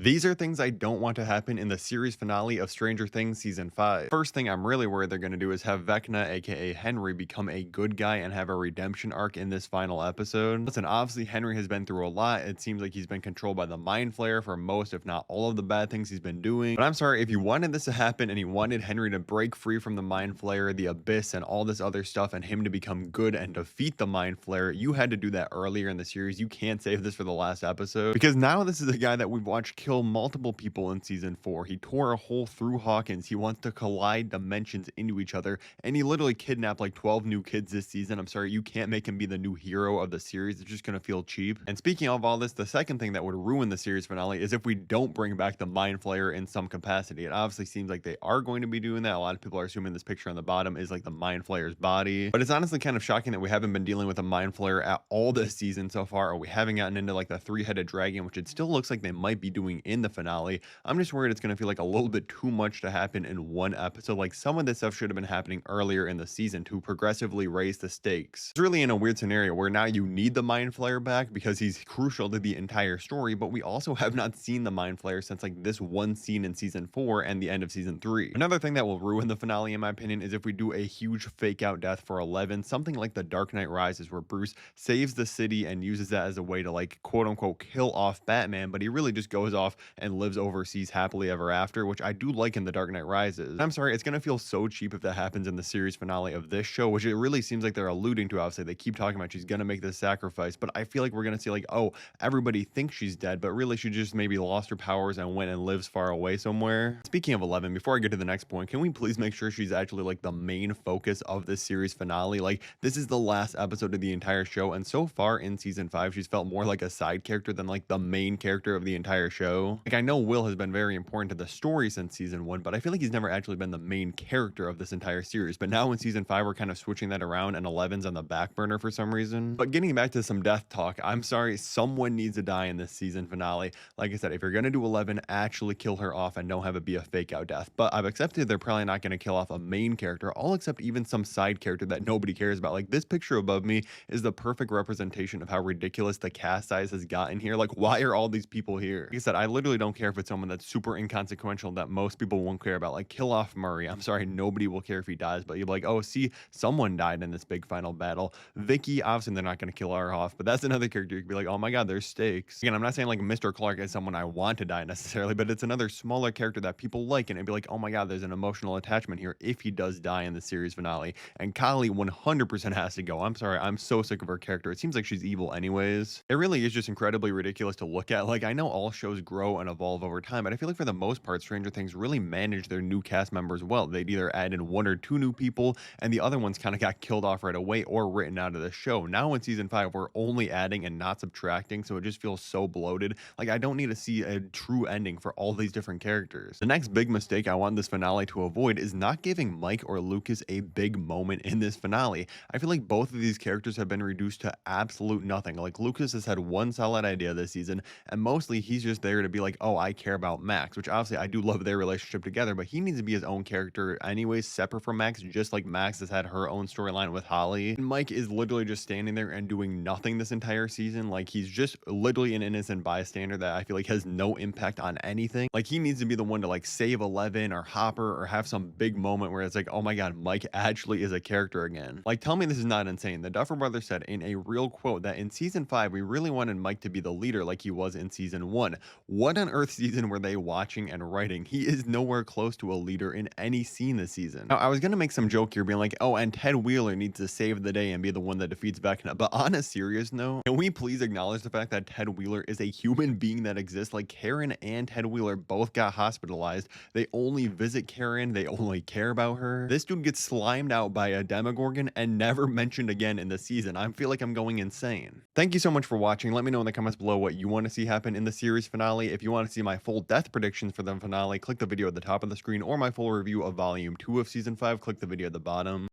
These are things I don't want to happen in the series finale of Stranger Things Season 5. First thing I'm really worried they're going to do is have Vecna, aka Henry, become a good guy and have a redemption arc in this final episode. Listen, obviously Henry has been through a lot. It seems like he's been controlled by the Mind Flayer for most, if not all of the bad things he's been doing. But I'm sorry, if you wanted this to happen and you wanted Henry to break free from the Mind Flayer, the Abyss, and all this other stuff, and him to become good and defeat the Mind Flayer, you had to do that earlier in the series. You can't save this for the last episode, because now this is a guy that we've watched kill multiple people in season 4. He tore a hole through Hawkins. He wants to collide dimensions into each other, and he literally kidnapped like 12 new kids this season. I'm sorry, you can't make him be the new hero of the series. It's just gonna feel cheap. And speaking of all this, the second thing that would ruin the series finale is if we don't bring back the Mind Flayer in some capacity. It obviously seems like they are going to be doing that. A lot of people are assuming this picture on the bottom is like the Mind Flayer's body, but it's honestly kind of shocking that we haven't been dealing with a Mind Flayer at all this season so far, or we haven't gotten into like the three-headed dragon, which it still looks like they might be doing in the finale. I'm just worried it's going to feel like a little bit too much to happen in one episode. Like, some of this stuff should have been happening earlier in the season to progressively raise the stakes. It's really in a weird scenario where now you need the Mind Flayer back because he's crucial to the entire story, but we also have not seen the Mind Flayer since like this one scene in season 4 and the end of season 3. Another thing that will ruin the finale, in my opinion, is if we do a huge fake out death for 11, something like the Dark Knight Rises, where Bruce saves the city and uses that as a way to like quote unquote kill off Batman, but he really just goes off and lives overseas happily ever after, which I do like in the Dark Knight Rises. I'm sorry, it's gonna feel so cheap if that happens in the series finale of this show, which it really seems like they're alluding to. Obviously, they keep talking about she's gonna make this sacrifice, but I feel like we're gonna see like, oh, everybody thinks she's dead, but really she just maybe lost her powers and went and lives far away somewhere. Speaking of 11, before I get to the next point, can we please make sure she's actually like the main focus of this series finale? Like, this is the last episode of the entire show, and so far in season 5, she's felt more like a side character than like the main character of the entire show. Like, I know Will has been very important to the story since season 1, but I feel like he's never actually been the main character of this entire series. But now in season 5, we're kind of switching that around, and 11's on the back burner for some reason. But getting back to some death talk, I'm sorry, someone needs to die in this season finale. Like I said, if you're gonna do 11, actually kill her off and don't have it be a fake out death. But I've accepted they're probably not gonna kill off a main character. I'll accept even some side character that nobody cares about. Like, this picture above me is the perfect representation of how ridiculous the cast size has gotten here. Like, why are all these people here? Like I said, I literally don't care if it's someone that's super inconsequential that most people won't care about. Like, kill off Murray. I'm sorry, nobody will care if he dies, but you're like, oh, see, someone died in this big final battle. Vicky, obviously they're not going to kill her off, but that's another character you could be like, oh my god, there's stakes. Again, I'm not saying like Mr. Clark is someone I want to die necessarily, but it's another smaller character that people like, and it'd be like, oh my god, there's an emotional attachment here if he does die in the series finale. And Kali 100% has to go. I'm sorry, I'm so sick of her character. It seems like she's evil anyways. It really is just incredibly ridiculous to look at. Like, I know all shows grow and evolve over time, but I feel like for the most part, Stranger Things really manage their new cast members well. They'd either add in 1 or 2 new people, and the other ones kind of got killed off right away or written out of the show. Now in season 5, we're only adding and not subtracting, so it just feels so bloated. Like, I don't need to see a true ending for all these different characters. The next big mistake I want this finale to avoid is not giving Mike or Lucas a big moment in this finale. I feel like both of these characters have been reduced to absolute nothing. Like, Lucas has had one solid idea this season, and mostly he's just there to be like, oh, I care about Max, which obviously I do love their relationship together, but he needs to be his own character anyways, separate from Max, just like Max has had her own storyline with Holly. And Mike is literally just standing there and doing nothing this entire season. Like, he's just literally an innocent bystander that I feel like has no impact on anything. Like, he needs to be the one to like save 11 or Hopper or have some big moment where it's like, oh my god, Mike actually is a character again. Like, tell me this is not insane. The Duffer Brothers said in a real quote that in season 5, we really wanted Mike to be the leader like he was in season 1. What on earth season were they watching and writing? He is nowhere close to a leader in any scene this season. Now, I was gonna make some joke here being like, oh, and Ted Wheeler needs to save the day and be the one that defeats Vecna, but on a serious note, can we please acknowledge the fact that Ted Wheeler is a human being that exists? Like, Karen and Ted Wheeler both got hospitalized. They only visit Karen, they only care about her. This dude gets slimed out by a Demogorgon and never mentioned again in the season. I feel like I'm going insane. Thank you so much for watching. Let me know in the comments below what you want to see happen in the series finale. If you want to see my full death predictions for the finale, click the video at the top of the screen, or my full review of volume 2 of season 5, click the video at the bottom.